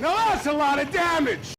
Now that's a lot of damage!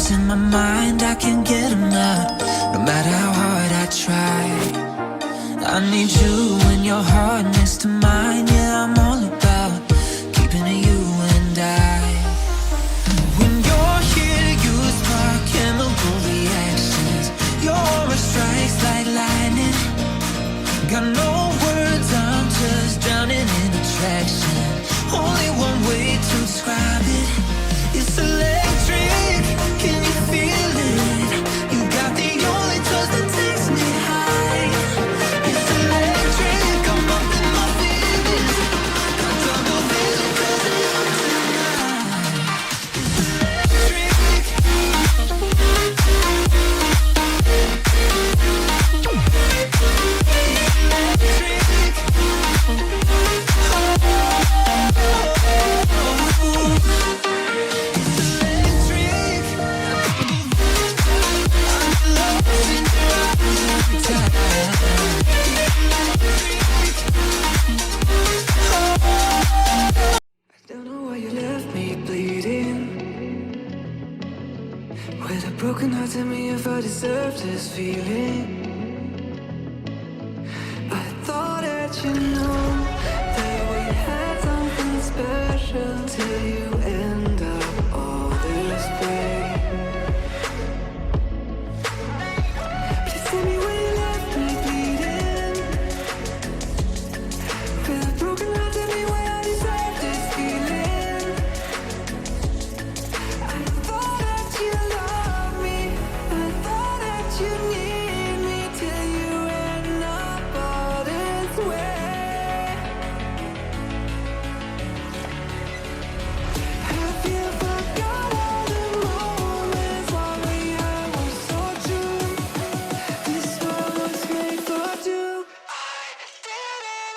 thoughts in my mind, I can't get them out, no matter how hard I try. I need you and your heart next to mine. Yeah, I'm all about keeping it you and I. When you're here, you spark chemical reactions. Your aura strikes like lightning. Got no words, I'm just drowning in attraction. Only one way to describe it. It's electric, can you feel it? You got the only touch that takes me high. It's electric, I'm up in my feelings. Got double vision 'cause of you tonight. It's electric. Don't know why you left me bleeding. With a broken heart, tell me if I deserve this feeling. I thought that you know that we had something special till you end up all this way. Please tell me why you left me bleeding. With a broken heart, tell me why I deserve this feeling. I thought that you loved me, I thought that you need me till you end up all this way. Have you forgot all the moments while we had was so true? This world was made for two. I did it